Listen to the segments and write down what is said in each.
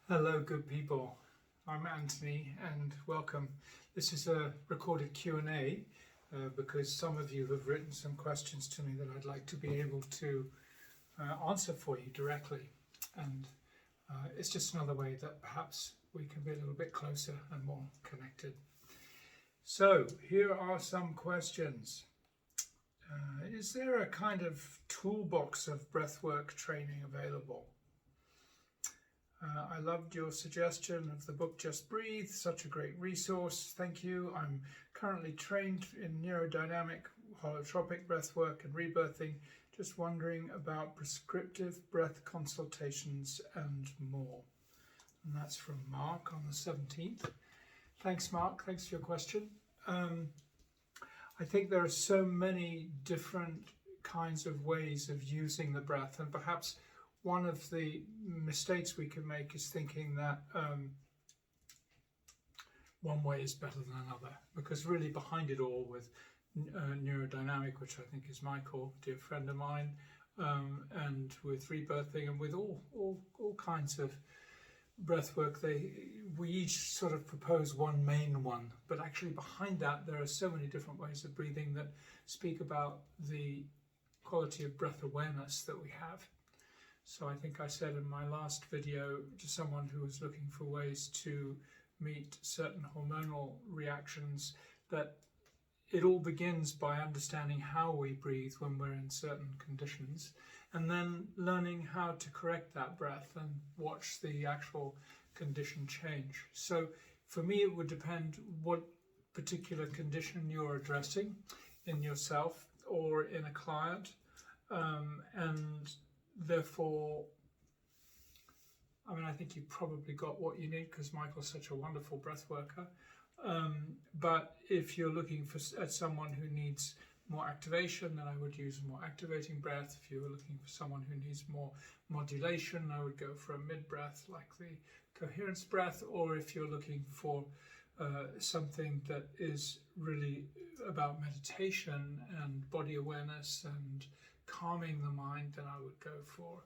Hello, good people. I'm Anthony, and welcome. This is a recorded Q&A because some of you have written some questions to me that I'd like to be able to answer for you directly. And it's just another way that perhaps we can be a little bit closer and more connected. So here are some questions. Is there a kind of toolbox of breathwork training available? I loved your suggestion of the book Just Breathe, such a great resource. Thank you. I'm currently trained in neurodynamic, holotropic breathwork and rebirthing. Just wondering about prescriptive breath consultations and more. And that's from Mark on the 17th. Thanks, Mark. Thanks for your question. I think there are so many different kinds of ways of using the breath, and perhaps one of the mistakes we can make is thinking that one way is better than another, because really behind it all with neurodynamic, which I think is Michael, a dear friend of mine, and with rebirthing and with all kinds of breath work, we each sort of propose one main one, but actually behind that there are so many different ways of breathing that speak about the quality of breath awareness that we have. So I think I said in my last video to someone who was looking for ways to meet certain hormonal reactions that it all begins by understanding how we breathe when we're in certain conditions, and then learning how to correct that breath and watch the actual condition change. So for me it would depend what particular condition you're addressing in yourself or in a client, and therefore, I think you've probably got what you need because Michael's such a wonderful breath worker. But if you're looking at someone who needs more activation, then I would use a more activating breath. If you were looking for someone who needs more modulation, I would go for a mid-breath like the coherence breath. Or if you're looking for something that is really about meditation and body awareness and calming the mind, then I would go for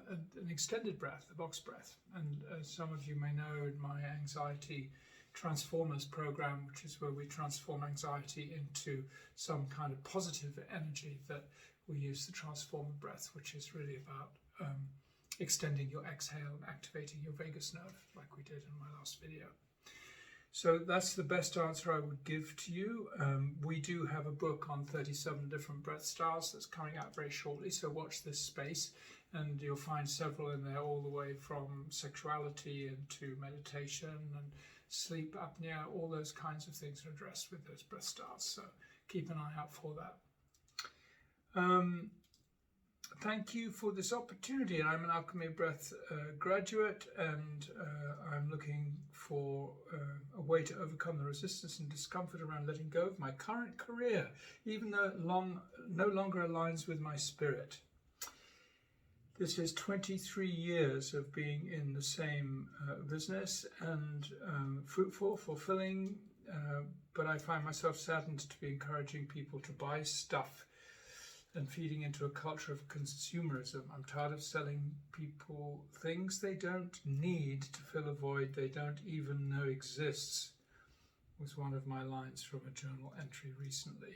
an extended breath, a box breath. And as some of you may know, in my Anxiety Transformers program, which is where we transform anxiety into some kind of positive energy, that we use the transformer breath, which is really about extending your exhale and activating your vagus nerve, like we did in my last video. So that's the best answer I would give to you. We do have a book on 37 different breath styles that's coming out very shortly, so watch this space and you'll find several in there, all the way from sexuality into meditation and sleep apnea. All those kinds of things are addressed with those breath styles, so keep an eye out for that. Thank you for this opportunity. I'm an Alchemy of Breath graduate, and I'm looking for a way to overcome the resistance and discomfort around letting go of my current career, even though it no longer aligns with my spirit. This is 23 years of being in the same business, and fruitful, fulfilling, but I find myself saddened to be encouraging people to buy stuff and feeding into a culture of consumerism. I'm tired of selling people things they don't need to fill a void they don't even know exists, was one of my lines from a journal entry recently.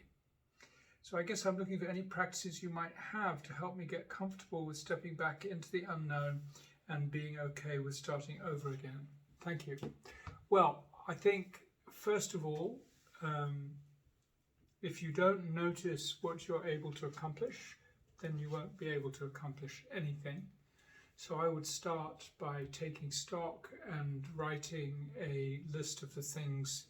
So I guess I'm looking for any practices you might have to help me get comfortable with stepping back into the unknown and being okay with starting over again. Thank you. Well, I think, first of all, if you don't notice what you're able to accomplish, then you won't be able to accomplish anything. So I would start by taking stock and writing a list of the things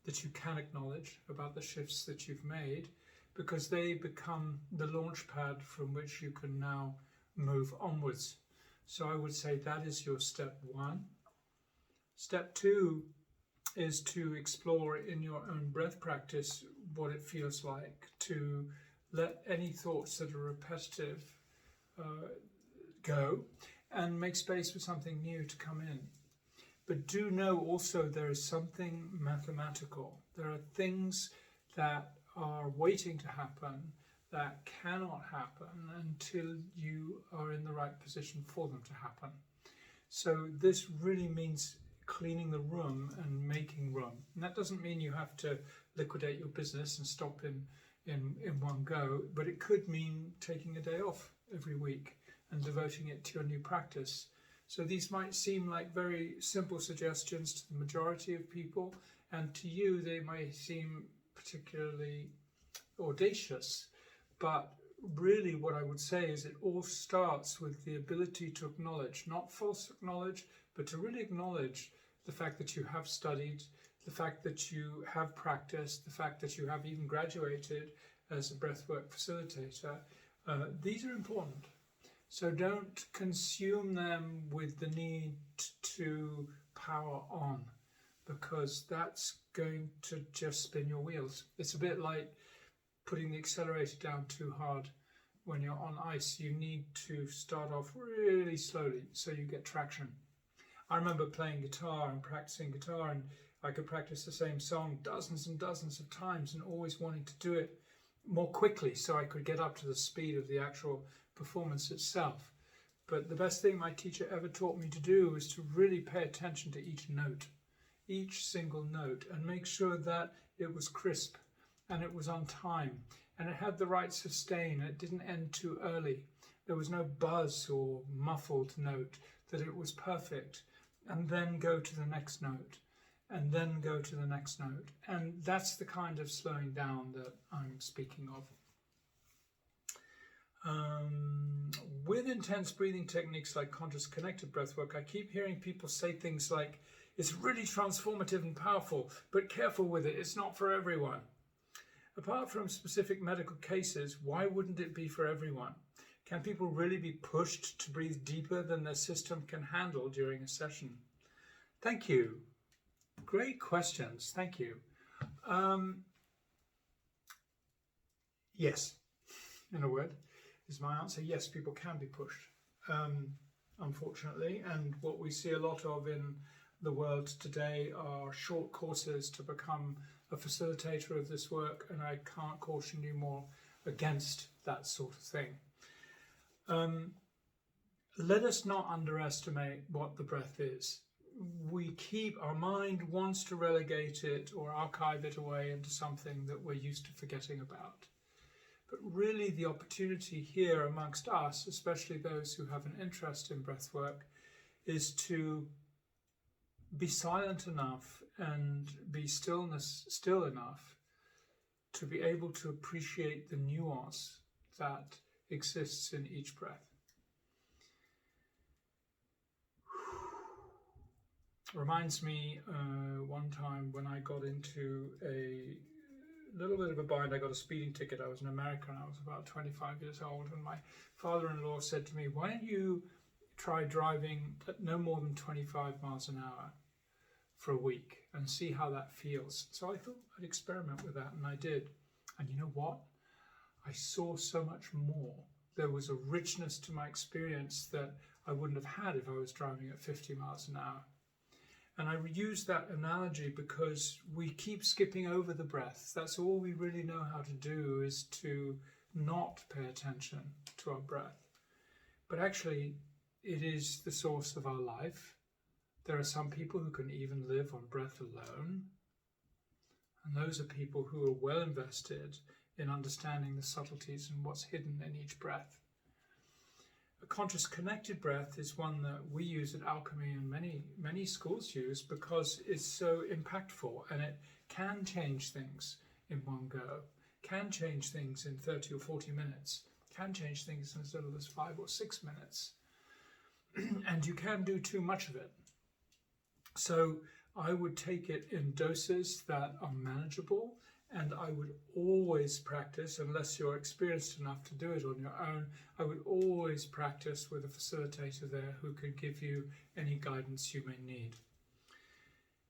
that you can acknowledge about the shifts that you've made, because they become the launch pad from which you can now move onwards. So I would say that is your step one. Step two is to explore in your own breath practice what it feels like to let any thoughts that are repetitive go and make space for something new to come in. But do know also there is something mathematical. There are things that are waiting to happen that cannot happen until you are in the right position for them to happen. So this really means cleaning the room and making room. And that doesn't mean you have to liquidate your business and stop in one go, but it could mean taking a day off every week and devoting it to your new practice. So these might seem like very simple suggestions to the majority of people, and to you they may seem particularly audacious, but really what I would say is it all starts with the ability to acknowledge, not false knowledge, but to really acknowledge the fact that you have studied, the fact that you have practiced, the fact that you have even graduated as a breathwork facilitator. These are important. So don't consume them with the need to power on, because that's going to just spin your wheels. It's a bit like putting the accelerator down too hard. When you're on ice, you need to start off really slowly so you get traction. I remember playing guitar and practicing guitar, and I could practice the same song dozens and dozens of times and always wanting to do it more quickly so I could get up to the speed of the actual performance itself. But the best thing my teacher ever taught me to do was to really pay attention to each note, each single note, and make sure that it was crisp and it was on time and it had the right sustain. It didn't end too early. There was no buzz or muffled note, that it was perfect. And then go to the next note, and then go to the next note. And that's the kind of slowing down that I'm speaking of. With intense breathing techniques like conscious connected breathwork, I keep hearing people say things like, it's really transformative and powerful, but careful with it, it's not for everyone. Apart from specific medical cases, why wouldn't it be for everyone? Can people really be pushed to breathe deeper than their system can handle during a session? Thank you. Great questions. Thank you. Yes, in a word, is my answer. Yes, people can be pushed, unfortunately. And what we see a lot of in the world today are short courses to become a facilitator of this work. And I can't caution you more against that sort of thing. Let us not underestimate what the breath is. Our mind wants to relegate it or archive it away into something that we're used to forgetting about. But really the opportunity here amongst us, especially those who have an interest in breathwork, is to be silent enough and be still enough to be able to appreciate the nuance that exists in each breath. Reminds me one time when I got into a little bit of a bind. I got a speeding ticket. I was in America and I was about 25 years old, and my father-in-law said to me, why don't you try driving at no more than 25 miles an hour for a week and see how that feels. So I thought I'd experiment with that, and I did. And you know what? I saw so much more. There was a richness to my experience that I wouldn't have had if I was driving at 50 miles an hour. And I use that analogy because we keep skipping over the breath. That's all we really know how to do, is to not pay attention to our breath. But actually, it is the source of our life. There are some people who can even live on breath alone. And those are people who are well invested in understanding the subtleties and what's hidden in each breath. A conscious connected breath is one that we use at Alchemy and many schools use because it's so impactful, and it can change things in one go, can change things in 30 or 40 minutes, can change things in as little as 5 or 6 minutes. And you can do too much of it. So I would take it in doses that are manageable, and I would always practice, unless you're experienced enough to do it on your own, I would always practice with a facilitator there who could give you any guidance you may need.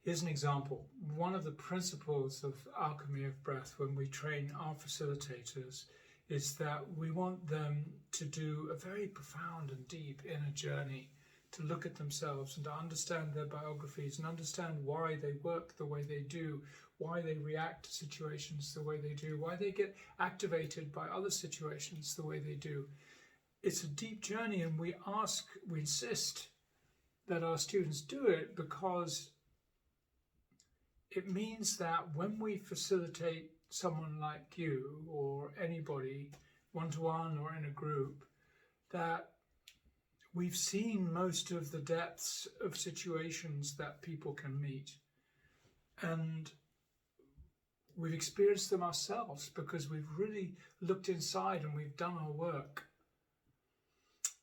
Here's an example. One of the principles of Alchemy of Breath when we train our facilitators is that we want them to do a very profound and deep inner journey, to look at themselves and to understand their biographies and understand why they work the way they do, why they react to situations the way they do, why they get activated by other situations the way they do. It's a deep journey, and we insist that our students do it because it means that when we facilitate someone like you or anybody, one-to-one or in a group, that we've seen most of the depths of situations that people can meet. And we've experienced them ourselves because we've really looked inside and we've done our work.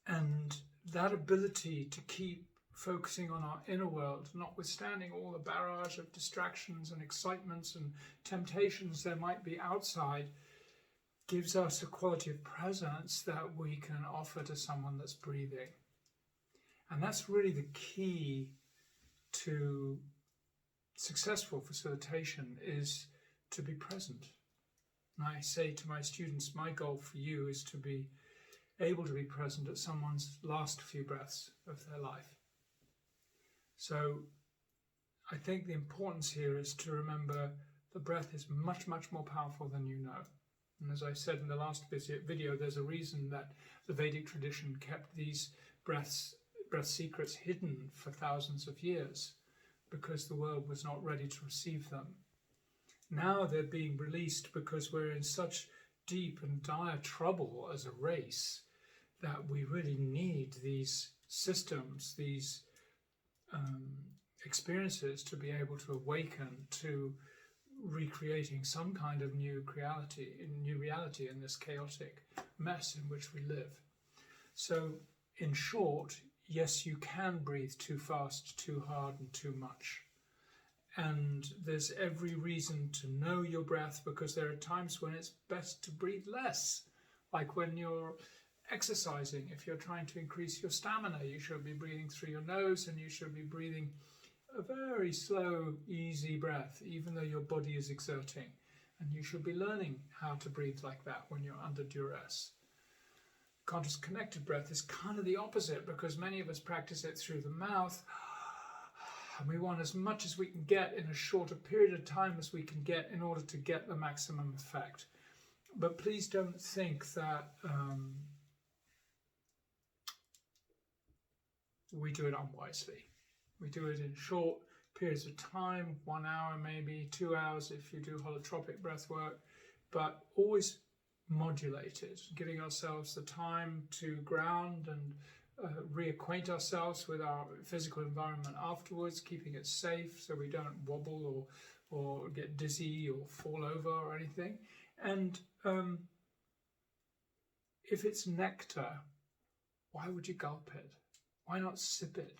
And that ability to keep focusing on our inner world, notwithstanding all the barrage of distractions and excitements and temptations there might be outside, gives us a quality of presence that we can offer to someone that's breathing. And that's really the key to successful facilitation, is to be present. And I say to my students, my goal for you is to be able to be present at someone's last few breaths of their life. So I think the importance here is to remember the breath is much, much more powerful than you know. And as I said in the last video, there's a reason that the Vedic tradition kept these breath secrets hidden for thousands of years, because the world was not ready to receive them. Now they're being released because we're in such deep and dire trouble as a race that we really need these systems, these experiences to be able to awaken to recreating some kind of new reality in this chaotic mess in which we live. So, in short, yes, you can breathe too fast, too hard, and too much. And there's every reason to know your breath, because there are times when it's best to breathe less. Like when you're exercising, if you're trying to increase your stamina, you should be breathing through your nose, and you should be breathing a very slow, easy breath, even though your body is exerting. And you should be learning how to breathe like that when you're under duress. Conscious connected breath is kind of the opposite, because many of us practice it through the mouth, and we want as much as we can get in a shorter period of time as we can get in order to get the maximum effect. But please don't think that we do it unwisely. We do it in short periods of time, 1 hour, maybe 2 hours if you do holotropic breath work, but always modulated, giving ourselves the time to ground and reacquaint ourselves with our physical environment afterwards, keeping it safe so we don't wobble or get dizzy or fall over or anything. And if it's nectar, why would you gulp it? Why not sip it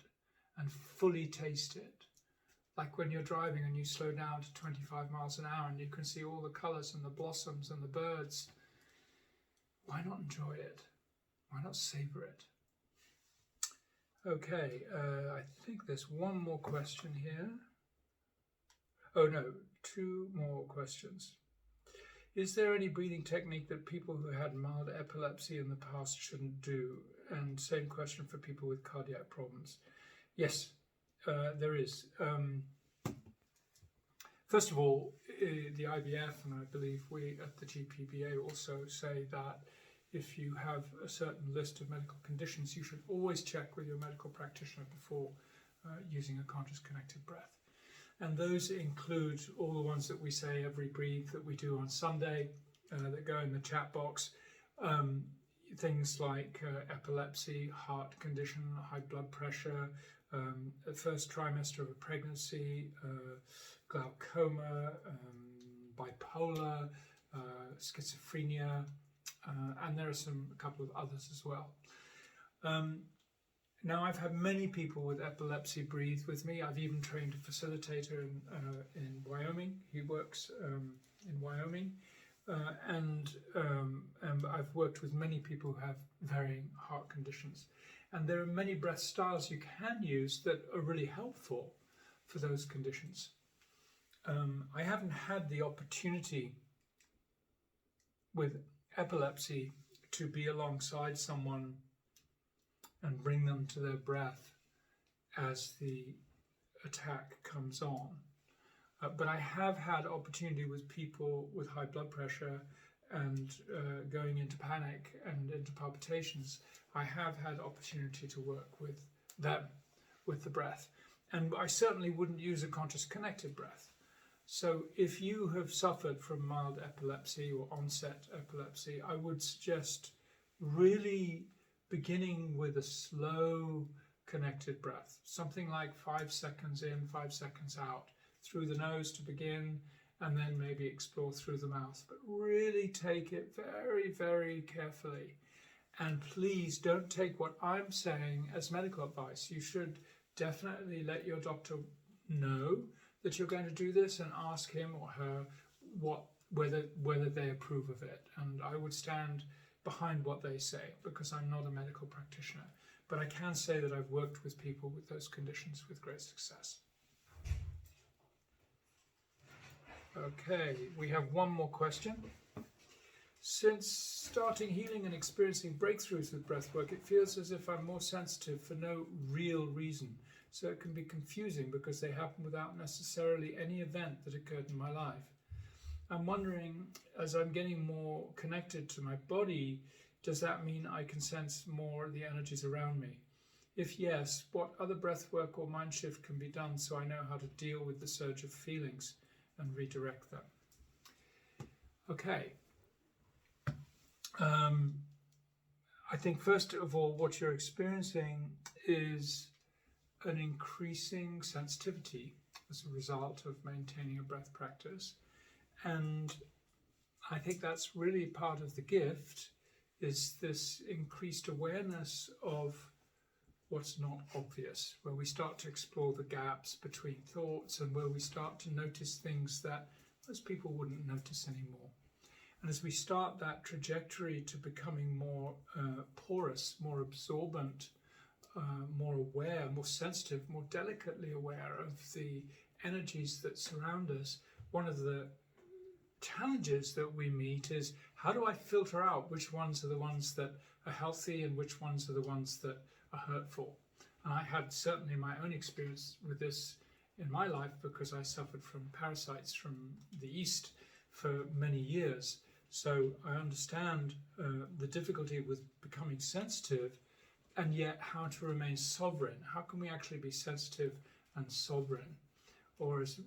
and fully taste it? Like when you're driving and you slow down to 25 miles an hour and you can see all the colours and the blossoms and the birds. Why not enjoy it? Why not savour it? Okay, I think there's one more question here. Oh no, 2 more questions. Is there any breathing technique that people who had mild epilepsy in the past shouldn't do? And same question for people with cardiac problems. Yes, there is. First of all, the IVF, and I believe we at the GPBA also say that if you have a certain list of medical conditions, you should always check with your medical practitioner before using a conscious connected breath. And those include all the ones that we say every breathe that we do on Sunday, that go in the chat box. Things like epilepsy, heart condition, high blood pressure, the first trimester of a pregnancy, glaucoma, bipolar, schizophrenia, and there are a couple of others as well. Now, I've had many people with epilepsy breathe with me. I've even trained a facilitator in Wyoming. He works in Wyoming. And I've worked with many people who have varying heart conditions. And there are many breath styles you can use that are really helpful for those conditions. I haven't had the opportunity with epilepsy to be alongside someone and bring them to their breath as the attack comes on. But I have had opportunity with people with high blood pressure and going into panic and into palpitations. I have had opportunity to work with them with the breath. And I certainly wouldn't use a conscious connected breath. So if you have suffered from mild epilepsy or onset epilepsy, I would suggest really beginning with a slow connected breath, something like 5 seconds in, 5 seconds out, through the nose to begin, and then maybe explore through the mouth. But really take it very, very carefully. And please don't take what I'm saying as medical advice. You should definitely let your doctor know that you're going to do this and ask him or her whether they approve of it. And I would stand behind what they say, because I'm not a medical practitioner. But I can say that I've worked with people with those conditions with great success. Okay, we have one more question. Since starting healing and experiencing breakthroughs with breathwork, it feels as if I'm more sensitive for no real reason. So it can be confusing because they happen without necessarily any event that occurred in my life. I'm wondering, as I'm getting more connected to my body, does that mean I can sense more the energies around me? If yes, what other breathwork or mind shift can be done so I know how to deal with the surge of feelings and redirect them? Okay. I think first of all, what you're experiencing is an increasing sensitivity as a result of maintaining a breath practice. And I think that's really part of the gift, is this increased awareness of what's not obvious, where we start to explore the gaps between thoughts and where we start to notice things that most people wouldn't notice anymore. And as we start that trajectory to becoming more porous, more absorbent, more aware, more sensitive, more delicately aware of the energies that surround us, one of the challenges that we meet is, how do I filter out which ones are the ones that are healthy and which ones are the ones that are hurtful? And I had certainly my own experience with this in my life, because I suffered from parasites from the East for many years. So I understand the difficulty with becoming sensitive, and yet how to remain sovereign. How can we actually be sensitive and sovereign? Or as,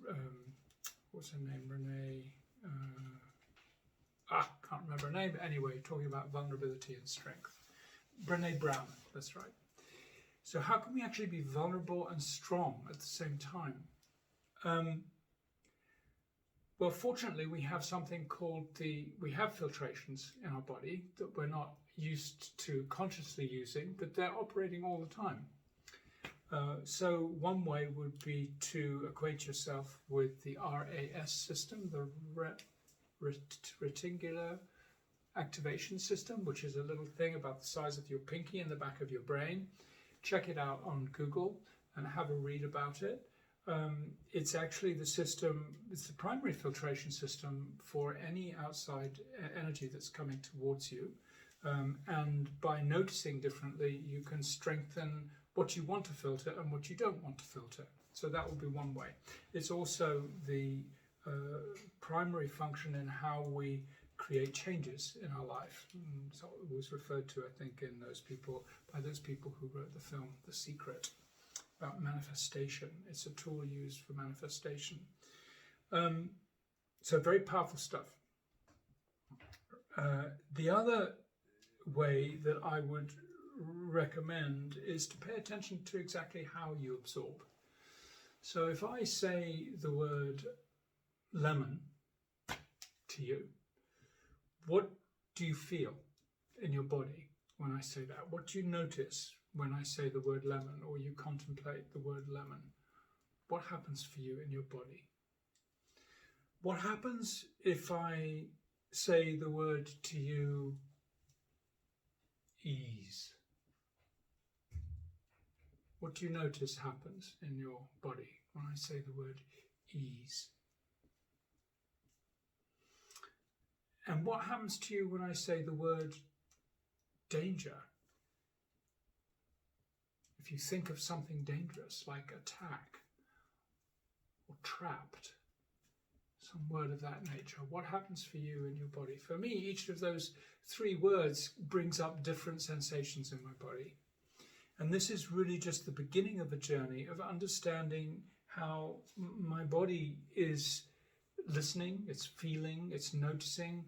what's her name, Renee? Can't remember her name, but anyway, talking about vulnerability and strength. Brené Brown, that's right. So how can we actually be vulnerable and strong at the same time? Well, fortunately, we have something called we have filtrations in our body that we're not used to consciously using, but they're operating all the time. So one way would be to acquaint yourself with the RAS system, the reticular activation system, which is a little thing about the size of your pinky in the back of your brain. Check it out on Google and have a read about it. It's actually the system, it's the primary filtration system for any outside energy that's coming towards you. And by noticing differently, you can strengthen what you want to filter and what you don't want to filter. So that would be one way. It's also the primary function in how we create changes in our life. So it was referred to, I think, in by those people who wrote the film The Secret, about manifestation. It's a tool used for manifestation. So very powerful stuff. The other way that I would recommend is to pay attention to exactly how you absorb. So if I say the word lemon to you, what do you feel in your body when I say that? What do you notice when I say the word lemon, or you contemplate the word lemon? What happens for you in your body? What happens if I say the word to you, ease? What do you notice happens in your body when I say the word ease? And what happens to you when I say the word danger? If you think of something dangerous like attack or trapped, some word of that nature, what happens for you in your body? For me, each of those three words brings up different sensations in my body. And this is really just the beginning of a journey of understanding how my body is listening, it's feeling, it's noticing,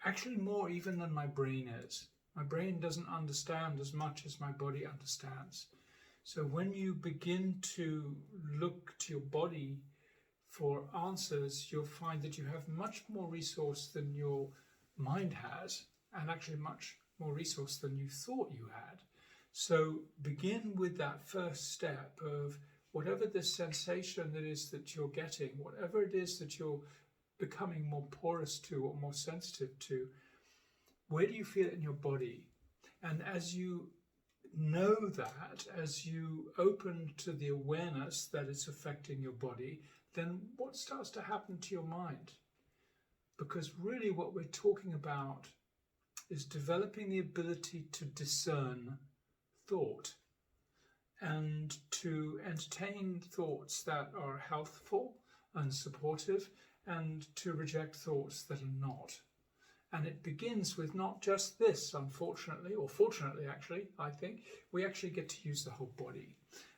actually more even than my brain is. My brain doesn't understand as much as my body understands. So when you begin to look to your body for answers, you'll find that you have much more resource than your mind has, and actually much more resource than you thought you had. So begin with that first step of whatever the sensation that is that you're getting, whatever it is that you're becoming more porous to or more sensitive to, where do you feel it in your body? And as you know that, as you open to the awareness that it's affecting your body, then what starts to happen to your mind? Because really what we're talking about is developing the ability to discern thought and to entertain thoughts that are healthful and supportive, and to reject thoughts that are not. And it begins with not just this, unfortunately, or fortunately actually, I think, we actually get to use the whole body.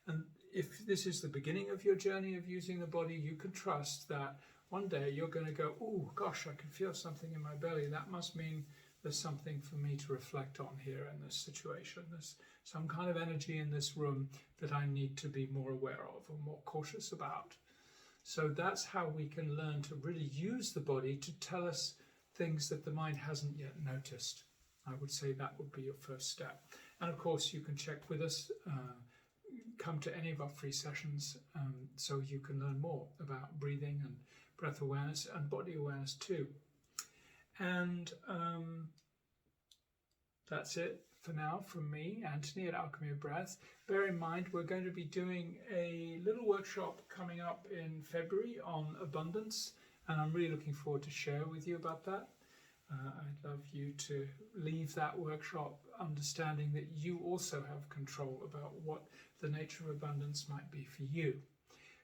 And if this is the beginning of your journey of using the body, you can trust that one day you're going to go, oh gosh, I can feel something in my belly. That must mean there's something for me to reflect on here in this situation. There's some kind of energy in this room that I need to be more aware of or more cautious about. So that's how we can learn to really use the body to tell us things that the mind hasn't yet noticed. I would say that would be your first step. And of course, you can check with us, come to any of our free sessions, so you can learn more about breathing and breath awareness and body awareness too. And that's it for now from me, Anthony at Alchemy of Breath. Bear in mind, we're going to be doing a little workshop coming up in February on abundance, and I'm really looking forward to share with you about that. I'd love you to leave that workshop understanding that you also have control about what the nature of abundance might be for you.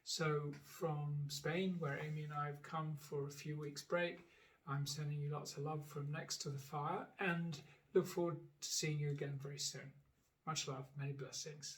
So from Spain, where Amy and I have come for a few weeks break, I'm sending you lots of love from next to the fire, and look forward to seeing you again very soon. Much love, many blessings.